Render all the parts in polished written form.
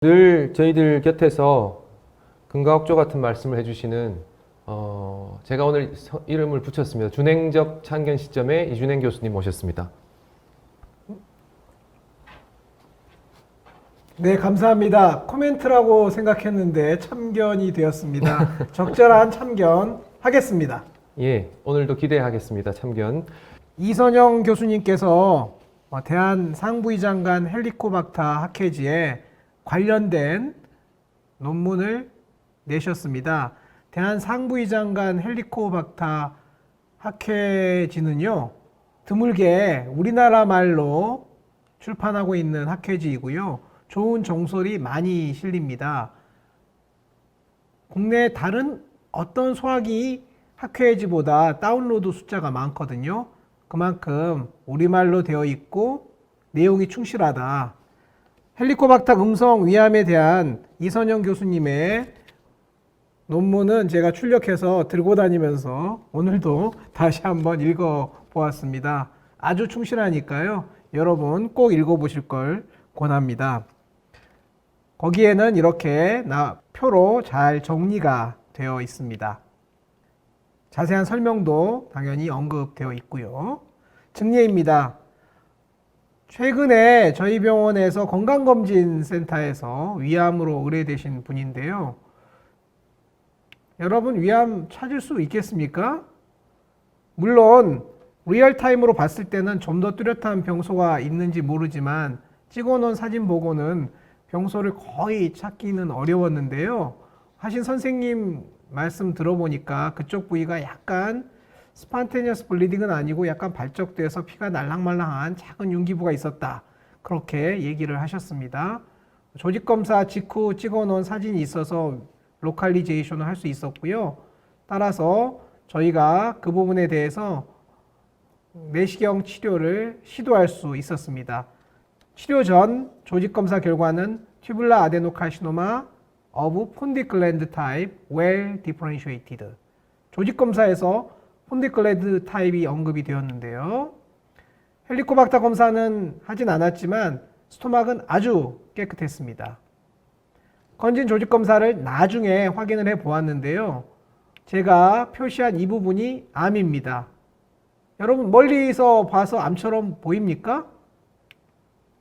늘 저희들 곁에서 근거학조 같은 말씀을 해주시는 제가 오늘 이름을 붙였습니다. 준행적 참견 시점에 이준행 교수님 모셨습니다. 네, 감사합니다. 코멘트라고 생각했는데 참견이 되었습니다. 적절한 참견 하겠습니다. 예, 오늘도 기대하겠습니다. 참견. 이선영 교수님께서 대한 상부위장관 헬리코박터 학회지에 관련된 논문을 내셨습니다. 대한 상부위장관 헬리코박터 학회지는요, 드물게 우리나라 말로 출판하고 있는 학회지이고요. 좋은 정설이 많이 실립니다. 국내 다른 어떤 소화기 학회지보다 다운로드 숫자가 많거든요. 그만큼 우리말로 되어 있고 내용이 충실하다. 헬리코박터 음성 위암에 대한 이선영 교수님의 논문은 제가 출력해서 들고 다니면서 오늘도 다시 한번 읽어보았습니다. 아주 충실하니까요. 여러분 꼭 읽어보실 걸 권합니다. 거기에는 이렇게 표로 잘 정리가 되어 있습니다. 자세한 설명도 당연히 언급되어 있고요. 증례입니다. 최근에 저희 병원에서 건강검진센터에서 위암으로 의뢰되신 분인데요. 여러분 위암 찾을 수 있겠습니까? 물론 리얼타임으로 봤을 때는 좀 더 뚜렷한 병소가 있는지 모르지만 찍어놓은 사진 보고는 병소를 거의 찾기는 어려웠는데요. 하신 선생님 말씀 들어보니까 그쪽 부위가 약간 스판테니어스 블리딩은 아니고 약간 발적돼서 피가 날랑말랑한 작은 융기부가 있었다. 그렇게 얘기를 하셨습니다. 조직검사 직후 찍어놓은 사진이 있어서 로컬리제이션을 할 수 있었고요. 따라서 저희가 그 부분에 대해서 내시경 치료를 시도할 수 있었습니다. 치료 전 조직검사 결과는 튜뷸라 아데노카시노마 of 폰디클랜드 타입 well differentiated. 조직검사에서 폰디클랜드 타입이 언급이 되었는데요. 헬리코박터 검사는 하진 않았지만 스토막은 아주 깨끗했습니다. 건진 조직검사를 나중에 확인을 해 보았는데요. 제가 표시한 이 부분이 암입니다. 여러분 멀리서 봐서 암처럼 보입니까?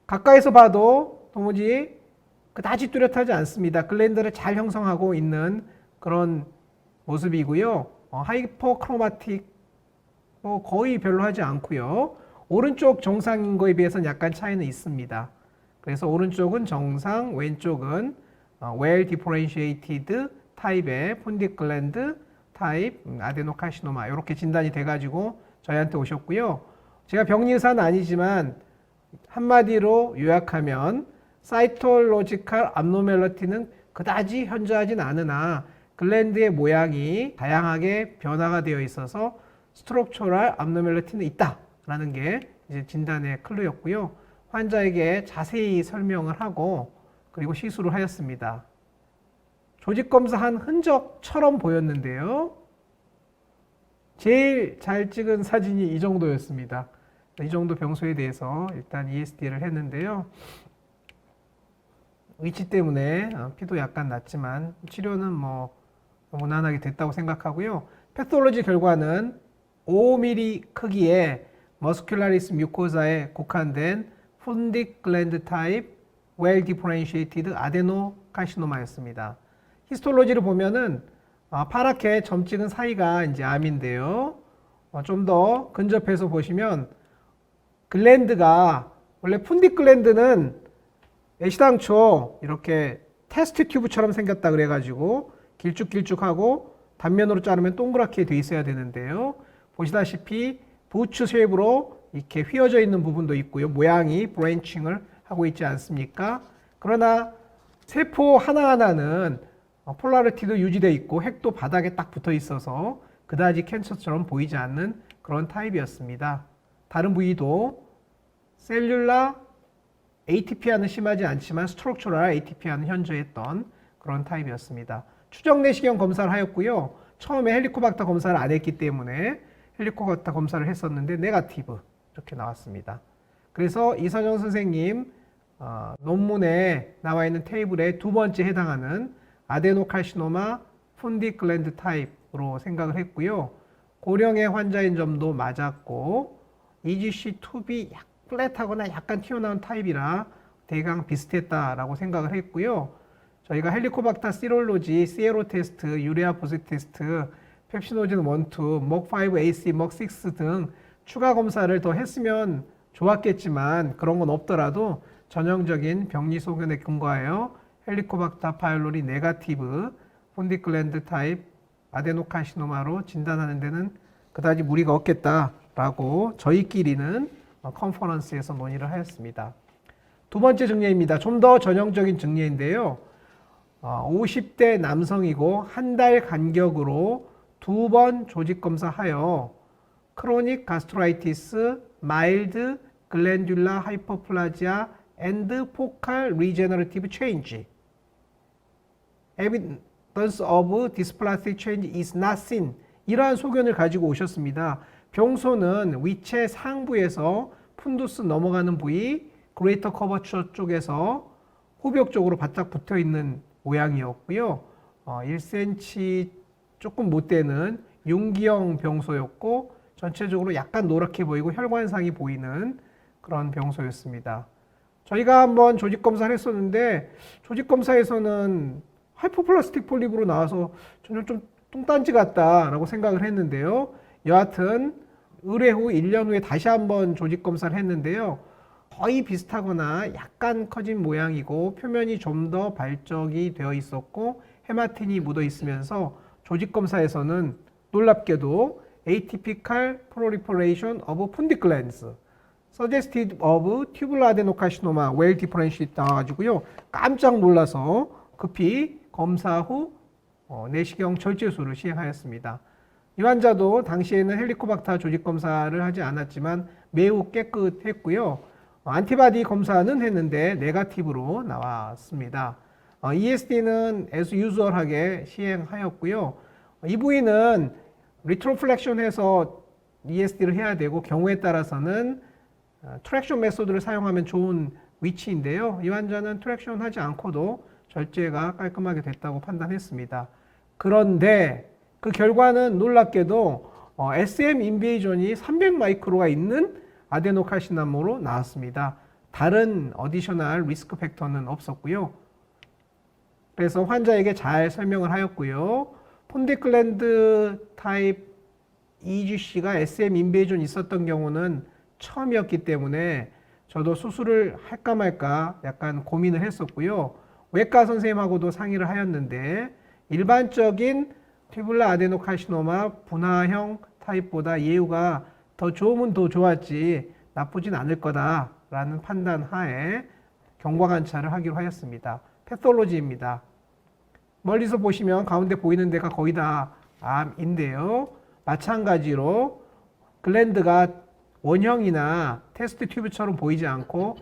가까이서 봐도 도무지 그다지 뚜렷하지 않습니다. 글랜드를 잘 형성하고 있는 그런 모습이고요. 하이퍼크로마틱 거의 별로 하지 않고요. 오른쪽 정상인 거에 비해서는 약간 차이는 있습니다. 그래서 오른쪽은 정상, 왼쪽은 well differentiated 타입의 폰디클랜드 타입 아데노카시노마 이렇게 진단이 돼가지고 저희한테 오셨고요. 제가 병리의사는 아니지만 한마디로 요약하면 사이톨로지컬 abnormality는 그다지 현저하진 않으나 글랜드의 모양이 다양하게 변화가 되어 있어서 스트럭처럴 abnormality는 있다라는 게 이제 진단의 클루였고요. 환자에게 자세히 설명을 하고 그리고 시술을 하였습니다. 조직검사한 흔적처럼 보였는데요. 제일 잘 찍은 사진이 이 정도였습니다. 이 정도 병소에 대해서 일단 ESD를 했는데요. 위치 때문에 피도 약간 났지만 치료는 뭐 무난하게 됐다고 생각하고요. 패톨로지 결과는 5mm 크기의 머스큘라리스 뮤코사에 국한된 폰딕 글랜드 타입 well differentiated 아데노카시노마였습니다. 히스톨로지를 보면은 파랗게 점 찍은 사이가 이제 암인데요. 좀 더 근접해서 보시면 글랜드가 원래 폰딕 글랜드는 애시당초 이렇게 테스트 튜브처럼 생겼다 그래가지고 길쭉길쭉하고 단면으로 자르면 동그랗게 돼 있어야 되는데요. 보시다시피 부츠 쉐입으로 이렇게 휘어져 있는 부분도 있고요. 모양이 브랜칭을 하고 있지 않습니까? 그러나 세포 하나하나는 폴라리티도 유지되어 있고 핵도 바닥에 딱 붙어 있어서 그다지 캔서처럼 보이지 않는 그런 타입이었습니다. 다른 부위도 셀룰라 ATP화는 심하지 않지만 스트럭처럴 ATP화는 현저했던 그런 타입이었습니다. 추정 내시경 검사를 하였고요. 처음에 헬리코박터 검사를 안 했기 때문에 헬리코박터 검사를 했었는데 네거티브 이렇게 나왔습니다. 그래서 이선영 선생님 논문에 나와 있는 테이블의 두 번째 해당하는 아데노카시노마 푼디글랜드 타입으로 생각을 했고요. 고령의 환자인 점도 맞았고 EGC2B 플랫하거나 약간 튀어나온 타입이라 대강 비슷했다라고 생각을 했고요. 저희가 헬리코박터 시롤로지, 시에로 테스트, 유레아 포스 테스트, 펩시노젠 1, 2, 먹5, AC, 먹6 등 추가 검사를 더 했으면 좋았겠지만 그런 건 없더라도 전형적인 병리 소견에 근거하여 헬리코박터 파일로리 네가티브 푼디글랜드 타입 아데노카시노마로 진단하는 데는 그다지 무리가 없겠다라고 저희끼리는 컨퍼런스에서 논의를 하였습니다. 두 번째 증례입니다. 좀 더 전형적인 증례인데요. 50대 남성이고 한 달 간격으로 두 번 조직 검사하여 크로닉 가스트라이티스, 마일드 글랜듈라 하이퍼플라지아 앤드 포칼 리제너레티브 체인지 evidence of dysplastic change is not seen. 이러한 소견을 가지고 오셨습니다. 병소는 위체 상부에서 푼두스 넘어가는 부위, 그레이터 커버처 쪽에서 후벽 쪽으로 바짝 붙어 있는 모양이었고요. 1cm 조금 못 되는 융기형 병소였고 전체적으로 약간 노랗게 보이고 혈관상이 보이는 그런 병소였습니다. 저희가 한번 조직 검사를 했었는데 조직 검사에서는 하이퍼플라스틱 폴립으로 나와서 전혀 좀 뚱딴지 같다라고 생각을 했는데요. 여하튼 의뢰 후 1년 후에 다시 한번 조직 검사를 했는데요. 거의 비슷하거나 약간 커진 모양이고 표면이 좀 더 발적이 되어 있었고 헤마틴이 묻어 있으면서 조직 검사에서는 놀랍게도 atypical proliferation of pundic suggestive of tubular adenocarcinoma well differentiated 나와가지고요. 깜짝 놀라서 급히 검사 후 내시경 절제술을 시행하였습니다. 이 환자도 당시에는 헬리코박터 조직 검사를 하지 않았지만 매우 깨끗했고요. 안티바디 검사는 했는데 네거티브로 나왔습니다. ESD는 as usual하게 시행하였고요. 이 부위는 리트로플렉션해서 ESD를 해야 되고 경우에 따라서는 트랙션 메소드를 사용하면 좋은 위치인데요. 이 환자는 트랙션 하지 않고도 절제가 깔끔하게 됐다고 판단했습니다. 그런데 그 결과는 놀랍게도 SM 인베이전이 300 마이크로가 있는 아데노카시나모로 나왔습니다. 다른 어디셔널 리스크 팩터는 없었고요. 그래서 환자에게 잘 설명을 하였고요. 폰디클랜드 타입 EGC가 SM 인베이전이 있었던 경우는 처음이었기 때문에 저도 수술을 할까 말까 약간 고민을 했었고요. 외과 선생님하고도 상의를 하였는데 일반적인 튜뷸라 아데노카시노마 분화형 타입보다 예후가 더 좋으면 더 좋았지 나쁘진 않을 거다라는 판단 하에 경과관찰을 하기로 하였습니다. 패솔로지입니다. 멀리서 보시면 가운데 보이는 데가 거의 다 암인데요. 마찬가지로 글랜드가 원형이나 테스트 튜브처럼 보이지 않고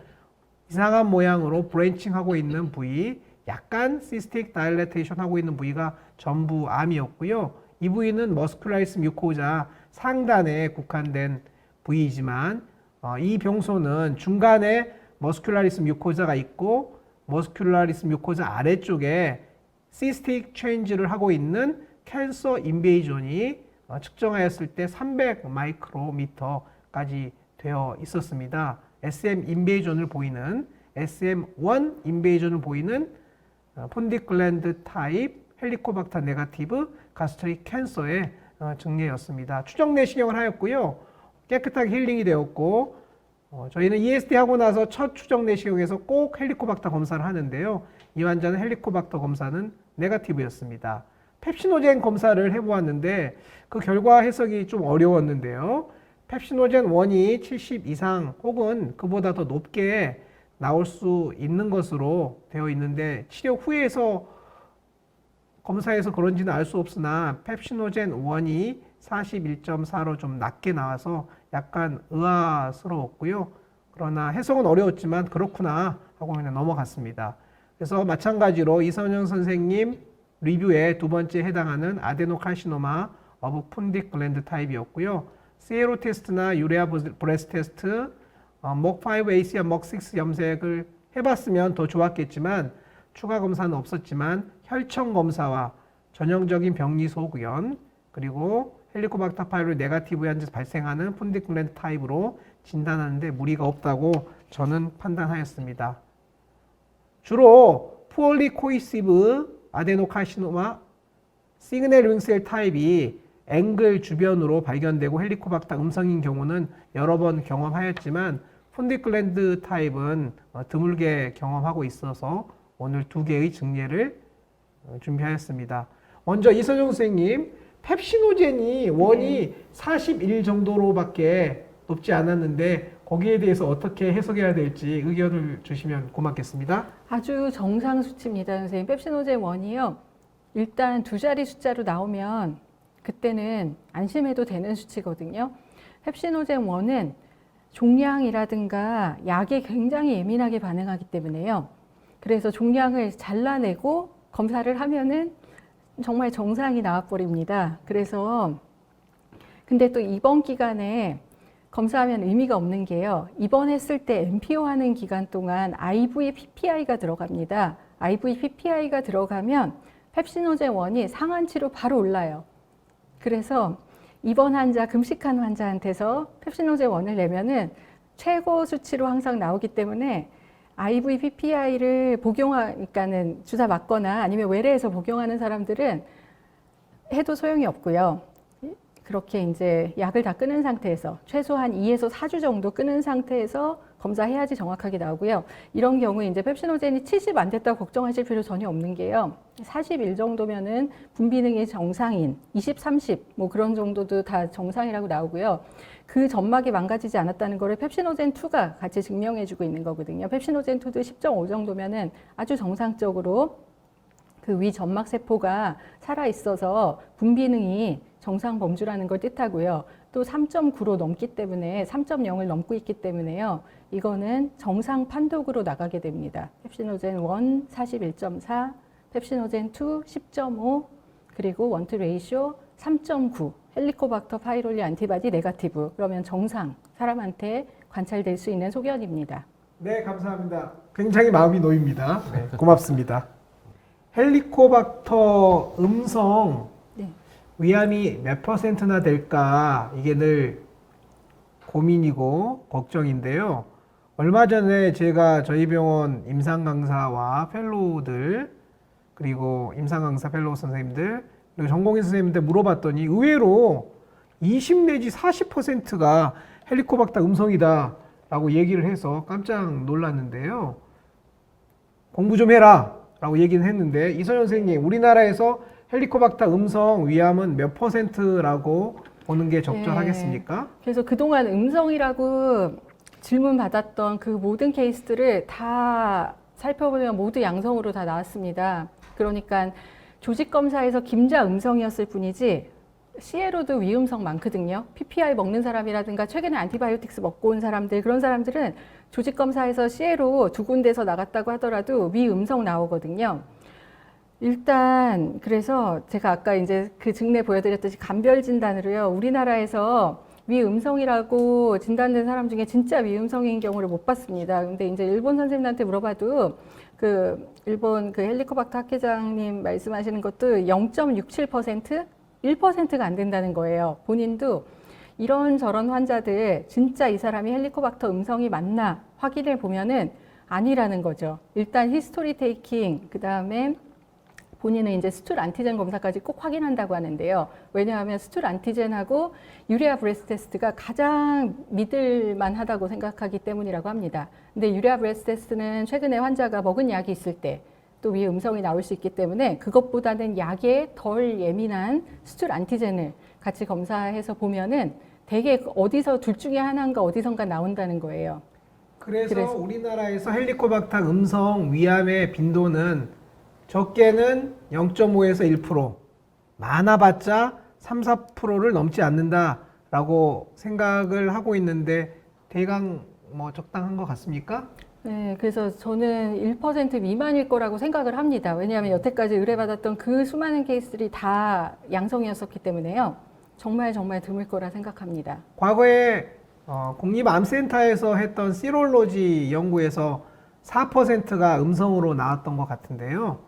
이상한 모양으로 브랜칭하고 있는 부위, 약간 시스틱 다일레이션 하고 있는 부위가 전부 암이었고요. 이 부위는 머스큘라리스 뮤코자 상단에 국한된 부위이지만 이 병소는 중간에 머스큘라리스 뮤코자가 있고 머스큘라리스 뮤코자 아래쪽에 시스틱 체인지를 하고 있는 캔서 인베이전이 측정하였을 때 300 마이크로미터까지 되어 있었습니다. SM 인베이전을 보이는 SM1 인베이전을 보이는 폰디글랜드 타입 헬리코박터 네가티브 가스트릭 캔서의 증례였습니다. 추정 내시경을 하였고요. 깨끗하게 힐링이 되었고 저희는 ESD 하고 나서 첫 추정 내시경에서 꼭 헬리코박터 검사를 하는데요. 이 환자는 헬리코박터 검사는 네가티브였습니다. 펩시노젠 검사를 해보았는데 그 결과 해석이 좀 어려웠는데요. 펩시노젠 1이 70 이상 혹은 그보다 더 높게 나올 수 있는 것으로 되어 있는데 치료 후에서 검사에서 그런지는 알 수 없으나 펩시노젠 1이 41.4로 좀 낮게 나와서 약간 의아스러웠고요. 그러나 해석은 어려웠지만 그렇구나 하고 그냥 넘어갔습니다. 그래서 마찬가지로 이선영 선생님 리뷰에 두 번째 해당하는 아데노카시노마 어브 푼딕 글랜드 타입이었고요. 시에로 테스트나 유레아 브레스 테스트, 먹5 AC와 먹6 염색을 해봤으면 더 좋았겠지만 추가 검사는 없었지만 혈청 검사와 전형적인 병리 소견 그리고 헬리코박터 파이로리 네가티브 현재 발생하는 푼디클랜드 타입으로 진단하는데 무리가 없다고 저는 판단하였습니다. 주로 폴리코이시브 아데노카시노마 시그넬 링셀 타입이 앵글 주변으로 발견되고 헬리코박터 음성인 경우는 여러 번 경험하였지만 푼디클랜드 타입은 드물게 경험하고 있어서 오늘 두 개의 증례를 준비하였습니다. 먼저 이선영 선생님, 펩시노젠이 원이 41 정도로밖에 높지 않았는데 거기에 대해서 어떻게 해석해야 될지 의견을 주시면 고맙겠습니다. 아주 정상 수치입니다, 선생님. 펩시노젠 1이요. 일단 두 자리 숫자로 나오면 그때는 안심해도 되는 수치거든요. 펩시노젠 1은 종양이라든가 약에 굉장히 예민하게 반응하기 때문에요. 그래서 종양을 잘라내고 검사를 하면은 정말 정상이 나와버립니다. 그래서 근데 또 입원 기간에 검사하면 의미가 없는 게요. 입원했을 때 MPO 하는 기간 동안 IV PPI가 들어갑니다. IV PPI가 들어가면 펩시노젠 1이 상한치로 바로 올라요. 그래서 입원 환자, 금식한 환자한테서 펩시노젠 1을 내면은 최고 수치로 항상 나오기 때문에 IV PPI를 복용하니까는 주사 맞거나 아니면 외래에서 복용하는 사람들은 해도 소용이 없고요. 그렇게 이제 약을 다 끊은 상태에서 최소한 2에서 4주 정도 끊은 상태에서 검사해야지 정확하게 나오고요. 이런 경우에 이제 펩시노젠이 70 안 됐다고 걱정하실 필요 전혀 없는 게요. 41 정도면은 분비능이 정상인, 20, 30 뭐 그런 정도도 다 정상이라고 나오고요. 그 점막이 망가지지 않았다는 거를 펩시노젠 2가 같이 증명해주고 있는 거거든요. 펩시노젠 2도 10.5 정도면은 아주 정상적으로 그 위 점막 세포가 살아 있어서 분비능이 정상 범주라는 걸 뜻하고요. 또 3.9로 넘기 때문에 3.0을 넘고 있기 때문에요. 이거는 정상 판독으로 나가게 됩니다. 펩시노젠 1 41.4, 펩시노젠 2 10.5, 그리고 원투 레이쇼 3.9, 헬리코박터 파이로리 안티바디 네가티브. 그러면 정상 사람한테 관찰될 수 있는 소견입니다. 네, 감사합니다. 굉장히 마음이 놓입니다. 네, 고맙습니다. 헬리코박터 음성 네. 위암이 몇 %나 될까 이게 늘 고민이고 걱정인데요. 얼마 전에 제가 저희 병원 임상강사와 펠로우들 그리고 임상강사 펠로우 선생님들 그리고 전공의 선생님들 물어봤더니 의외로 20 내지 40%가 헬리코박터 음성이다 라고 얘기를 해서 깜짝 놀랐는데요. 공부 좀 해라 라고 얘기는 했는데 이선영 선생님, 우리나라에서 헬리코박터 음성 위암은 몇 %라고 보는 게 적절하겠습니까? 네. 그래서 그동안 음성이라고 질문 받았던 그 모든 케이스들을 다 살펴보면 모두 양성으로 다 나왔습니다. 그러니까 조직검사에서 김자 음성이었을 뿐이지 CLO도 위음성 많거든요. PPI 먹는 사람이라든가 최근에 안티바이오틱스 먹고 온 사람들, 그런 사람들은 조직검사에서 CLO 두 군데서 나갔다고 하더라도 위음성 나오거든요. 일단 그래서 제가 아까 이제 그 증례 보여드렸듯이 감별 진단으로요. 우리나라에서 위음성이라고 진단된 사람 중에 진짜 위음성인 경우를 못 봤습니다. 근데 이제 일본 선생님한테 물어봐도 그 일본 그 헬리코박터 학회장님 말씀하시는 것도 0.67%, 1%가 안 된다는 거예요. 본인도 이런저런 환자들 진짜 이 사람이 헬리코박터 음성이 맞나 확인해 보면은 아니라는 거죠. 일단 히스토리 테이킹, 그 다음에 본인은 이제 스툴 안티젠 검사까지 꼭 확인한다고 하는데요. 왜냐하면 스툴 안티젠하고 유레아 브레스 테스트가 가장 믿을만 하다고 생각하기 때문이라고 합니다. 근데 유레아 브레스 테스트는 최근에 환자가 먹은 약이 있을 때 또 위에 음성이 나올 수 있기 때문에 그것보다는 약에 덜 예민한 스툴 안티젠을 같이 검사해서 보면은 대개 어디서 둘 중에 하나인가 어디선가 나온다는 거예요. 그래서 우리나라에서 헬리코박터 음성 위암의 빈도는 적게는 0.5에서 1%, 많아봤자 3, 4%를 넘지 않는다라고 생각을 하고 있는데 대강 뭐 적당한 것 같습니까? 네, 그래서 저는 1% 미만일 거라고 생각을 합니다. 왜냐하면 여태까지 의뢰받았던 그 수많은 케이스들이 다 양성이었었기 때문에요. 정말 드물 거라 생각합니다. 과거에 국립암센터에서 했던 시롤로지 연구에서 4%가 음성으로 나왔던 것 같은데요.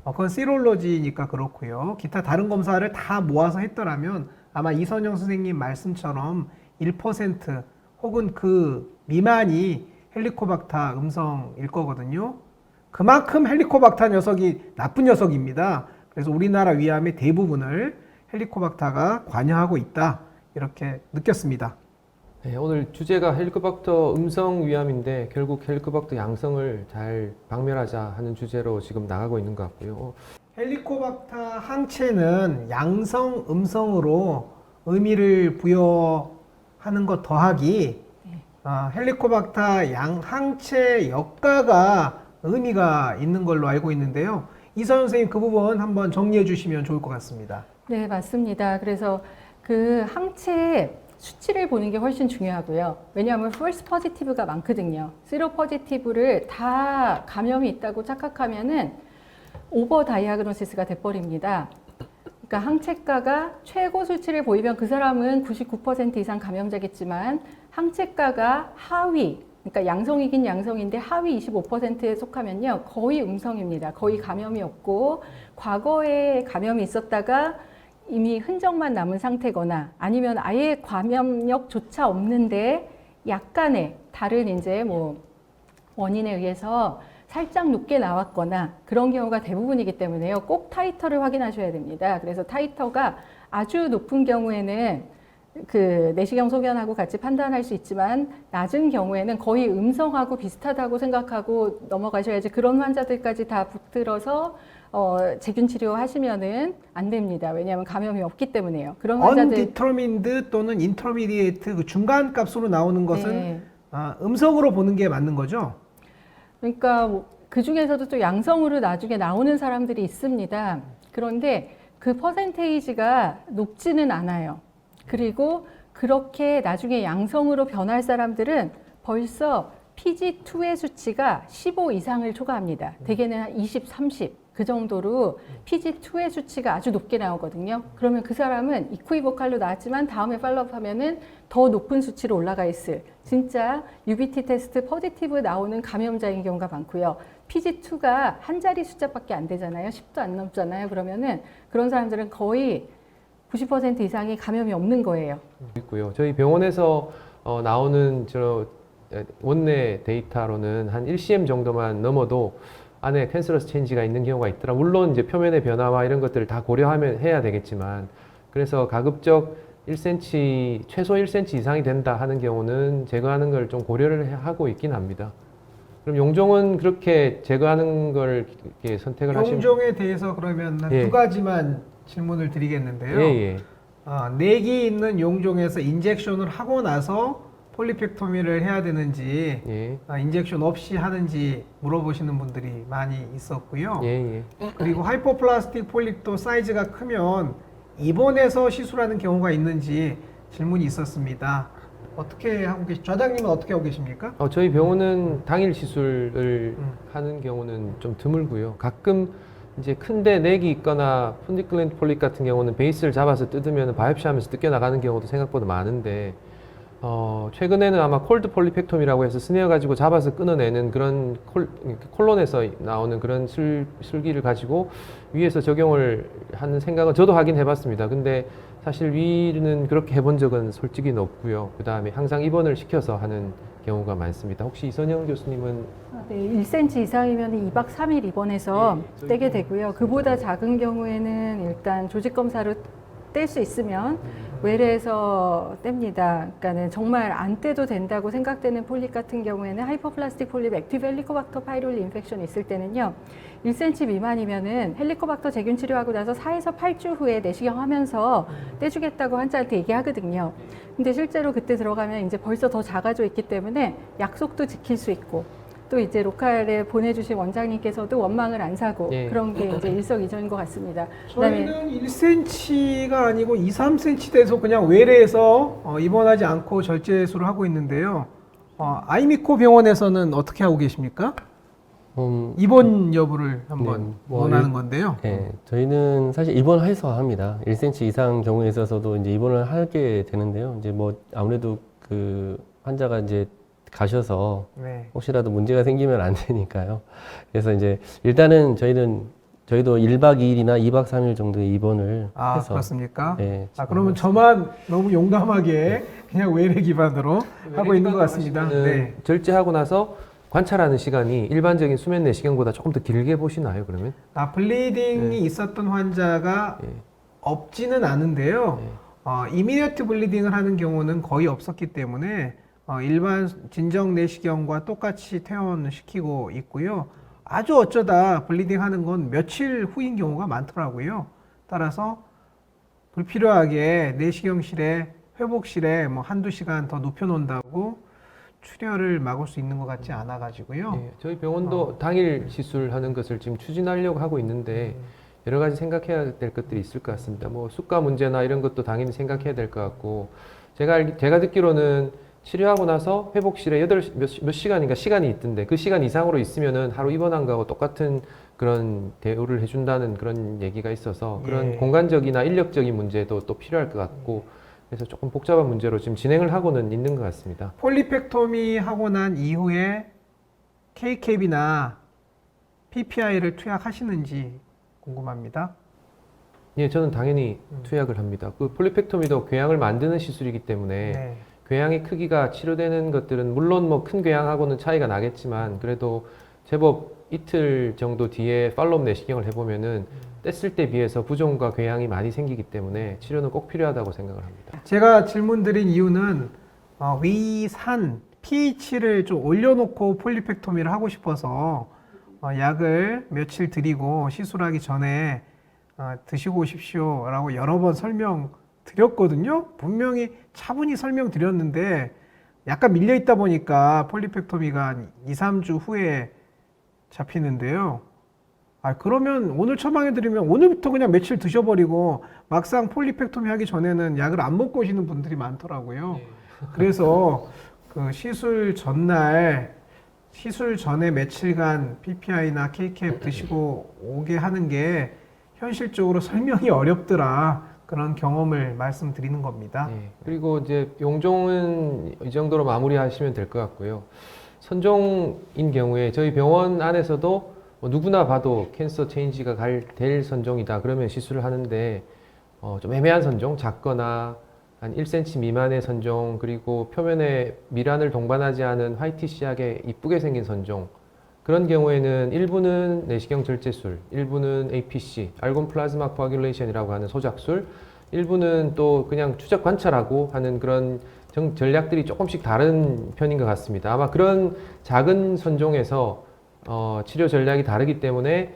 그건 시롤로지니까 그렇고요. 기타 다른 검사를 다 모아서 했더라면 아마 이선영 선생님 말씀처럼 1% 혹은 그 미만이 헬리코박터 음성일 거거든요. 그만큼 헬리코박터 녀석이 나쁜 녀석입니다. 그래서 우리나라 위암의 대부분을 헬리코박터가 관여하고 있다. 이렇게 느꼈습니다. 네, 오늘 주제가 헬리코박터 음성 위암인데 결국 헬리코박터 양성을 잘 박멸하자 하는 주제로 지금 나가고 있는 것 같고요. 헬리코박터 항체는 양성, 음성으로 의미를 부여하는 것 더하기 헬리코박터 항체 역가가 의미가 있는 걸로 알고 있는데요. 이서연 선생님 그 부분 한번 정리해 주시면 좋을 것 같습니다. 네, 맞습니다. 그래서 그 항체 수치를 보는 게 훨씬 중요하고요. 왜냐하면 false positive가 많거든요. zero positive를 다 감염이 있다고 착각하면은 오버 다이아그노시스가 돼버립니다. 그러니까 항체가가 최고 수치를 보이면 그 사람은 99% 이상 감염자겠지만 항체가가 하위, 그러니까 양성이긴 양성인데 하위 25%에 속하면요 거의 음성입니다. 거의 감염이 없고 과거에 감염이 있었다가 이미 흔적만 남은 상태거나 아니면 아예 감염력조차 없는데 약간의 다른 이제 뭐 원인에 의해서 살짝 높게 나왔거나 그런 경우가 대부분이기 때문에요. 꼭 타이터를 확인하셔야 됩니다. 그래서 타이터가 아주 높은 경우에는 그 내시경 소견하고 같이 판단할 수 있지만 낮은 경우에는 거의 음성하고 비슷하다고 생각하고 넘어가셔야지 그런 환자들까지 다 붙들어서 제균 치료하시면은 안 됩니다. 왜냐하면 감염이 없기 때문에요. 그런 환자들 undetermined 또는 intermediate 그 중간 값으로 나오는 것은 네. 음성으로 보는 게 맞는 거죠? 그러니까 그 중에서도 또 양성으로 나중에 나오는 사람들이 있습니다. 그런데 그 퍼센테이지가 높지는 않아요. 그리고 그렇게 나중에 양성으로 변할 사람들은 벌써 PG2의 수치가 15 이상을 초과합니다. 대개는 한 20, 30 그 정도로 PG2의 수치가 아주 높게 나오거든요. 그러면 그 사람은 이쿠이보칼로 나왔지만 다음에 팔로우하면은 더 높은 수치로 올라가 있을 진짜 UBT 테스트 포지티브 나오는 감염자인 경우가 많고요. PG2가 한 자리 숫자밖에 안 되잖아요. 10도 안 넘잖아요. 그러면은 그런 사람들은 거의 90% 이상이 감염이 없는 거예요. 있고요. 저희 병원에서 나오는 원내 데이터로는 한 1cm 정도만 넘어도 안에 캔서러스 체인지가 있는 경우가 있더라. 물론 이제 표면의 변화와 이런 것들을 다 고려하면 해야 되겠지만, 그래서 가급적 1cm, 최소 1cm 이상이 된다 하는 경우는 제거하는 걸 좀 고려를 하고 있긴 합니다. 그럼 용종은 그렇게 제거하는 걸 이렇게 선택을 하시면 용종에 대해서 그러면 한 예. 두 가지만 질문을 드리겠는데요. 예. 내기 있는 용종에서 인젝션을 하고 나서 폴리펙토미를 해야 되는지 예. 인젝션 없이 하는지 물어보시는 분들이 많이 있었고요. 예. 그리고 하이포플라스틱 폴립도 사이즈가 크면 입원해서 시술하는 경우가 있는지 질문이 있었습니다. 어떻게 하고 좌장님은 어떻게 하고 계십니까? 저희 병원은 당일 시술을 하는 경우는 좀 드물고요. 가끔 이제 큰데 내기 있거나 푼디클랜트 폴립 같은 경우는 베이스를 잡아서 뜯으면 바이옵시 하면서 뜯겨 나가는 경우도 생각보다 많은데, 최근에는 아마 콜드 폴리펙톰이라고 해서 스네어 가지고 잡아서 끊어내는 그런 콜론에서 나오는 그런 술기를 가지고 위에서 적용을 하는 생각은 저도 하긴 해봤습니다. 근데 사실 위는 그렇게 해본 적은 솔직히 없고요. 그 다음에 항상 입원을 시켜서 하는 경우가 많습니다. 혹시 이선영 교수님은? 네, 1cm 이상이면 2박 3일 입원해서 떼게 되고요. 그보다 작은 경우에는 일단 조직 검사로 뗄 수 있으면 외래에서 뗍니다. 그러니까는 정말 안 떼도 된다고 생각되는 폴립 같은 경우에는 하이퍼플라스틱 폴립 액티브 헬리코박터 파이롤리 인펙션이 있을 때는요. 1cm 미만이면은 헬리코박터 제균 치료하고 나서 4에서 8주 후에 내시경 하면서 떼주겠다고 환자한테 얘기하거든요. 근데 실제로 그때 들어가면 이제 벌써 더 작아져 있기 때문에 약속도 지킬 수 있고 또 이제 로컬에 보내주신 원장님께서도 원망을 안 사고 그런 게 이제 일석이조인 것 같습니다. 저희는 1cm가 아니고 2, 3cm 돼서 그냥 외래에서 입원하지 않고 절제수를 하고 있는데요. 아이미코 병원에서는 어떻게 하고 계십니까? 입원 여부를 한번 원하는 건데요. 네, 저희는 사실 입원해서 합니다. 1cm 이상 경우에 있어서도 이제 입원을 하게 되는데요. 이제 뭐 아무래도 그 환자가 이제 가셔서 네. 혹시라도 문제가 생기면 안 되니까요. 그래서 이제 일단은 저희도 1박 2일이나 2박 3일 정도의 입원을 아, 해서 그렇습니까? 네, 아, 그러면 저만 너무 용감하게 그냥 외래 기반으로 하고 있는 것 같습니다. 네. 절제하고 나서 관찰하는 시간이 일반적인 수면 내시경보다 조금 더 길게 보시나요, 그러면? 아, 블리딩이 있었던 환자가 예. 없지는 않은데요. 예. 이미디어트 블리딩을 하는 경우는 거의 없었기 때문에 일반 진정 내시경과 똑같이 퇴원시키고 있고요. 아주 어쩌다 블리딩 하는 건 며칠 후인 경우가 많더라고요. 따라서 불필요하게 내시경실에 회복실에 뭐 한두 시간 더 눕혀놓는다고 출혈을 막을 수 있는 것 같지 않아 가지고요. 예, 저희 병원도 당일 시술하는 것을 지금 추진하려고 하고 있는데 여러 가지 생각해야 될 것들이 있을 것 같습니다. 뭐 수가 문제나 이런 것도 당연히 생각해야 될 것 같고 제가 듣기로는 치료하고 나서 회복실에 몇 시간인가 시간이 있던데 그 시간 이상으로 있으면은 하루 입원한 거하고 똑같은 그런 대우를 해준다는 그런 얘기가 있어서 그런 예. 공간적이나 인력적인 문제도 또 필요할 것 같고 그래서 조금 복잡한 문제로 지금 진행을 하고는 있는 것 같습니다. 폴리펙토미 하고 난 이후에 K캡이나 PPI를 투약하시는지 궁금합니다. 예, 저는 당연히 투약을 합니다. 그 폴리펙토미도 궤양을 만드는 시술이기 때문에 네. 궤양의 크기가 치료되는 것들은 물론 뭐 큰 궤양하고는 차이가 나겠지만 그래도 제법 이틀 정도 뒤에 팔로업 내시경을 해보면은 뗐을 때 비해서 부종과 궤양이 많이 생기기 때문에 치료는 꼭 필요하다고 생각을 합니다. 제가 질문드린 이유는 위산 pH를 좀 올려놓고 폴리펙토미를 하고 싶어서 약을 며칠 드리고 시술하기 전에 드시고 오십시오라고 여러 번 설명드렸거든요. 분명히 차분히 설명드렸는데 약간 밀려있다 보니까 폴리펙토미가 한 2, 3주 후에 잡히는데요. 그러면 오늘 처방해드리면 오늘부터 그냥 며칠 드셔버리고 막상 폴리펙토미 하기 전에는 약을 안 먹고 오시는 분들이 많더라고요. 그래서 그 시술 전날, 시술 전에 며칠간 PPI나 K캡 드시고 오게 하는 게 현실적으로 설명이 어렵더라. 그런 경험을 말씀드리는 겁니다. 예, 그리고 이제 용종은 이 정도로 마무리하시면 될 것 같고요. 선종인 경우에 저희 병원 안에서도 뭐 누구나 봐도 캔서 체인지가 될 선종이다 그러면 시술을 하는데 좀 애매한 선종, 작거나 한 1cm 미만의 선종 그리고 표면에 미란을 동반하지 않은 화이티시하게 이쁘게 생긴 선종 그런 경우에는 일부는 내시경 절제술, 일부는 APC, 알곤 플라즈마 코아귤레이션이라고 하는 소작술, 일부는 또 그냥 추적 관찰하고 하는 그런 전략들이 조금씩 다른 편인 것 같습니다. 아마 그런 작은 선종에서 치료 전략이 다르기 때문에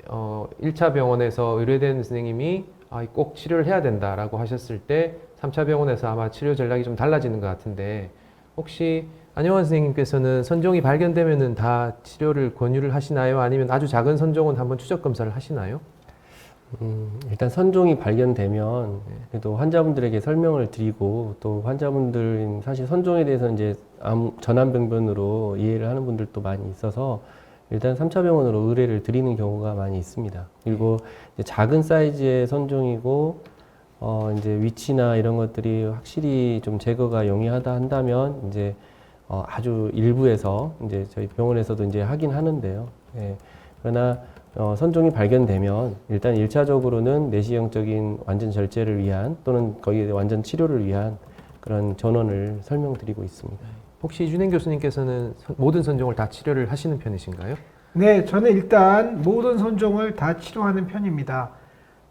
1차 병원에서 의뢰된 선생님이 꼭 치료를 해야 된다라고 하셨을 때 3차 병원에서 아마 치료 전략이 좀 달라지는 것 같은데 혹시 안영환 선생님께서는 선종이 발견되면은 다 치료를 권유를 하시나요? 아니면 아주 작은 선종은 한번 추적 검사를 하시나요? 일단 선종이 발견되면 그래도 환자분들에게 설명을 드리고 또 환자분들 사실 선종에 대해서 이제 전암병변으로 이해를 하는 분들도 많이 있어서 일단 3차 병원으로 의뢰를 드리는 경우가 많이 있습니다. 그리고 이제 작은 사이즈의 선종이고 이제 위치나 이런 것들이 확실히 좀 제거가 용이하다 한다면 이제 아주 일부에서 이제 저희 병원에서도 이제 하긴 하는데요. 예. 그러나 선종이 발견되면 일단 1차적으로는 내시경적인 완전 절제를 위한 또는 거기에 완전 치료를 위한 그런 전원을 설명드리고 있습니다. 혹시 이준행 교수님께서는 모든 선종을 다 치료를 하시는 편이신가요? 네, 저는 일단 모든 선종을 다 치료하는 편입니다.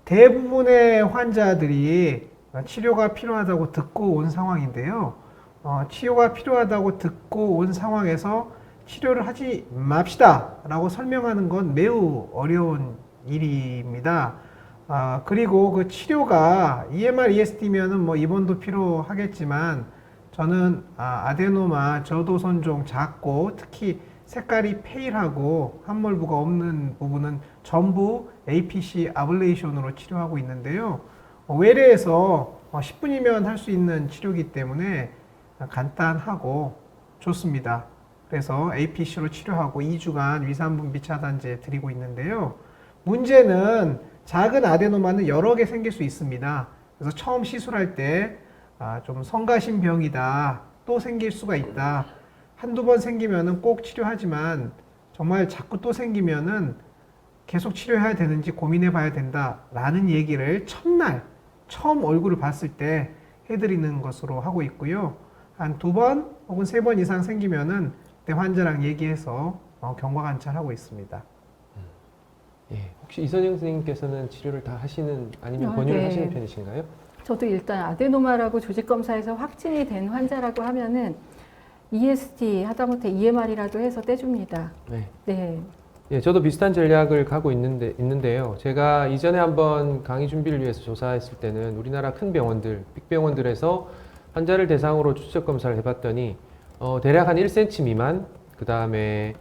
대부분의 환자들이 치료가 필요하다고 듣고 온 상황인데요. 치료가 필요하다고 듣고 온 상황에서 치료를 하지 맙시다 라고 설명하는 건 매우 어려운 일입니다. 그리고 그 치료가 EMR, ESD면은 뭐 입원도 필요하겠지만 저는 아데노마 저도 선종 작고 특히 색깔이 페일하고 함몰부가 없는 부분은 전부 APC 아블레이션으로 치료하고 있는데요. 외래에서 10분이면 할 수 있는 치료이기 때문에 간단하고 좋습니다. 그래서 APC로 치료하고 2주간 위산분비 차단제 드리고 있는데요. 문제는 작은 아데노마는 여러 개 생길 수 있습니다. 그래서 처음 시술할 때 좀 성가신 병이다, 또 생길 수가 있다. 한두 번 생기면은 꼭 치료하지만 정말 자꾸 또 생기면은 계속 치료해야 되는지 고민해 봐야 된다라는 얘기를 첫날 처음 얼굴을 봤을 때 해드리는 것으로 하고 있고요. 한 2번 혹은 3번 이상 생기면은 그때 환자랑 얘기해서 경과 관찰하고 있습니다. 예. 혹시 이선영 선생님께서는 치료를 다 하시는 아니면 권유를 네. 하시는 편이신가요? 저도 일단 아데노마라고 조직검사에서 확진이 된 환자라고 하면은 EST 하다못해 EMR이라도 해서 떼줍니다. 네. 네. 예, 저도 비슷한 전략을 가고 있는데요. 제가 이전에 한번 강의 준비를 위해서 조사했을 때는 우리나라 큰 병원들, 빅병원들에서 환자를 대상으로 추적 검사를 해봤더니 대략 한 1cm 미만, 그 다음에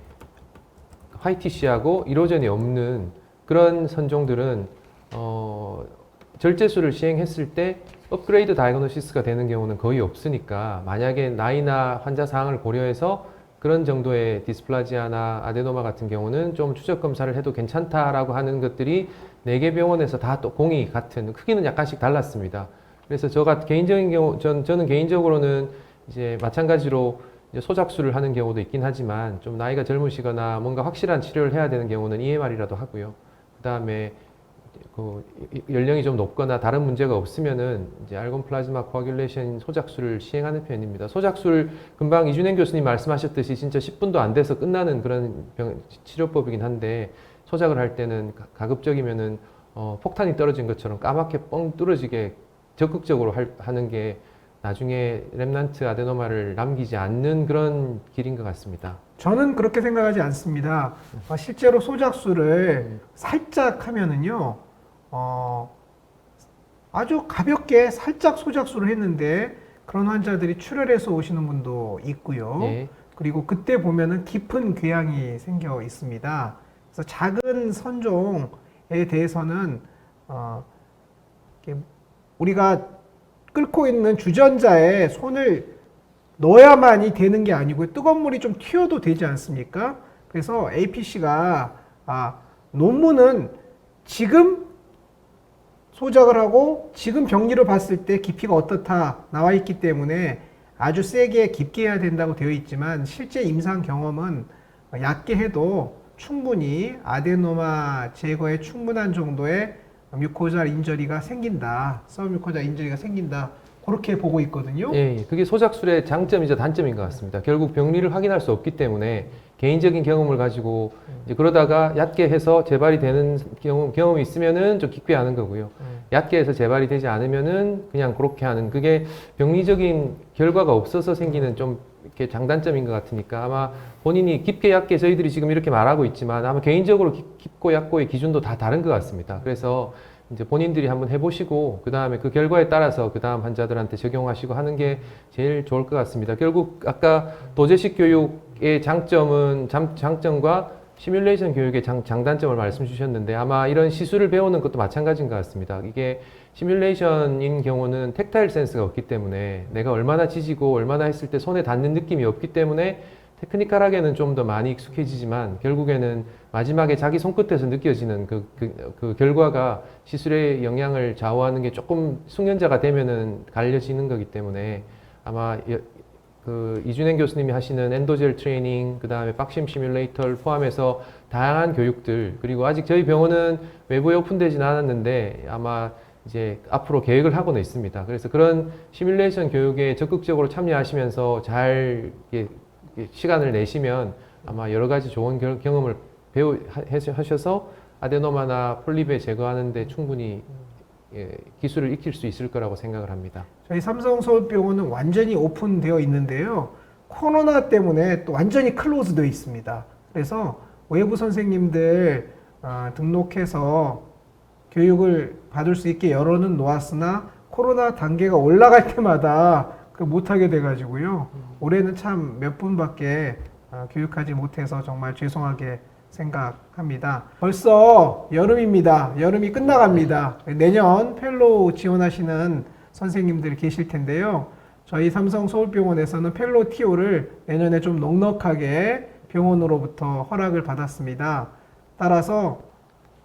화이티시하고 이로전이 없는 그런 선종들은 절제술을 시행했을 때 업그레이드 다이그노시스가 되는 경우는 거의 없으니까 만약에 나이나 환자 사항을 고려해서 그런 정도의 디스플라지아나 아데노마 같은 경우는 좀 추적 검사를 해도 괜찮다라고 하는 것들이 4개 병원에서 다 또 공이 같은 크기는 약간씩 달랐습니다. 그래서 개인적인 경우 저는 개인적으로는 이제 마찬가지로 이제 소작술을 하는 경우도 있긴 하지만 좀 나이가 젊으시거나 뭔가 확실한 치료를 해야 되는 경우는 EMR이라도 하고요. 그다음에 그 연령이 좀 높거나 다른 문제가 없으면은 이제 알곤 플라즈마 코아귤레이션 소작술을 시행하는 편입니다. 소작술 금방 이준행 교수님 말씀하셨듯이 진짜 10분도 안 돼서 끝나는 그런 치료법이긴 한데 소작을 할 때는 가급적이면은 폭탄이 떨어진 것처럼 까맣게 뻥 뚫어지게 적극적으로 하는 게 나중에 렘넌트 아데노마를 남기지 않는 그런 길인 것 같습니다. 저는 그렇게 생각하지 않습니다. 실제로 소작술을 살짝 하면은요, 아주 가볍게 살짝 소작술을 했는데 그런 환자들이 출혈해서 오시는 분도 있고요. 예. 그리고 그때 보면은 깊은 궤양이 생겨 있습니다. 그래서 작은 선종에 대해서는 이렇게 우리가 끓고 있는 주전자에 손을 넣어야만이 되는 게 아니고요. 뜨거운 물이 좀 튀어도 되지 않습니까? 그래서 APC가 논문은 지금 소작을 하고 지금 병리를 봤을 때 깊이가 어떻다 나와 있기 때문에 아주 세게 깊게 해야 된다고 되어 있지만 실제 임상 경험은 얕게 해도 충분히 아데노마 제거에 충분한 정도의 뮤코잘 인저리가 생긴다. 서브뮤코잘 인저리가 생긴다. 그렇게 보고 있거든요. 예, 그게 소작술의 장점이자 단점인 것 같습니다. 결국 병리를 확인할 수 없기 때문에 개인적인 경험을 가지고 이제 그러다가 얕게 해서 재발이 되는 경험이 있으면은 좀 깊게 하는 거고요. 얕게 해서 재발이 되지 않으면은 그냥 그렇게 하는 그게 병리적인 결과가 없어서 생기는 좀 이렇게 장단점인 것 같으니까 아마 본인이 깊게 얕게 저희들이 지금 이렇게 말하고 있지만 아마 개인적으로 깊고 얕고의 기준도 다 다른 것 같습니다. 그래서 이제 본인들이 한번 해보시고 그 다음에 그 결과에 따라서 그 다음 환자들한테 적용하시고 하는 게 제일 좋을 것 같습니다. 결국 아까 도제식 교육의 장점과 시뮬레이션 교육의 장단점을 말씀 주셨는데 아마 이런 시술을 배우는 것도 마찬가지인 것 같습니다. 이게 시뮬레이션인 경우는 텍타일 센스가 없기 때문에 내가 얼마나 지지고 얼마나 했을 때 손에 닿는 느낌이 없기 때문에 테크니컬하게는 좀 더 많이 익숙해지지만 결국에는 마지막에 자기 손끝에서 느껴지는 그 결과가 시술의 영향을 좌우하는 게 조금 숙련자가 되면은 갈려지는 거기 때문에 아마 그 이준행 교수님이 하시는 엔도젤 트레이닝, 그 다음에 박심 시뮬레이터를 포함해서 다양한 교육들, 그리고 아직 저희 병원은 외부에 오픈되지는 않았는데 아마 이제 앞으로 계획을 하고는 있습니다. 그래서 그런 시뮬레이션 교육에 적극적으로 참여하시면서 잘 시간을 내시면 아마 여러 가지 좋은 경험을 하셔서 아데노마나 폴립에 제거하는데 충분히 기술을 익힐 수 있을 거라고 생각을 합니다. 저희 삼성서울병원은 완전히 오픈되어 있는데요. 코로나 때문에 또 완전히 클로즈되어 있습니다. 그래서 외부 선생님들 등록해서 교육을 받을 수 있게 열어는 놓았으나 코로나 단계가 올라갈 때마다 못하게 돼가지고요. 올해는 참 몇 분밖에 교육하지 못해서 정말 죄송하게 생각합니다. 벌써 여름입니다. 여름이 끝나갑니다. 내년 펠로우 지원하시는 선생님들 계실 텐데요. 저희 삼성서울병원에서는 펠로우 TO를 내년에 좀 넉넉하게 병원으로부터 허락을 받았습니다. 따라서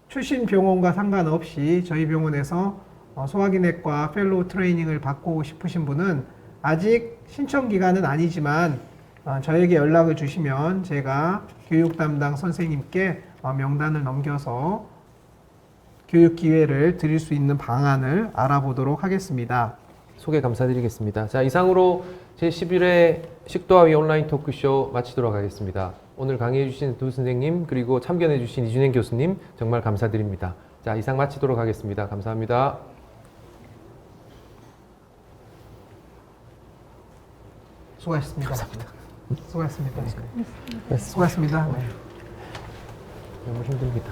출신 병원과 상관없이 저희 병원에서 소화기내과 펠로우 트레이닝을 받고 싶으신 분은 아직 신청 기간은 아니지만 저에게 연락을 주시면 제가 교육 담당 선생님께 명단을 넘겨서 교육 기회를 드릴 수 있는 방안을 알아보도록 하겠습니다. 소개 감사드리겠습니다. 자, 이상으로 제11회 식도와 위 온라인 토크쇼 마치도록 하겠습니다. 오늘 강의해 주신 두 선생님 그리고 참견해 주신 이준행 교수님 정말 감사드립니다. 자, 이상 마치도록 하겠습니다. 감사합니다. 수고하셨습니다. 감사합니다. 수고하셨습니다. 수고하셨습니다. 네. 너무 힘듭니다.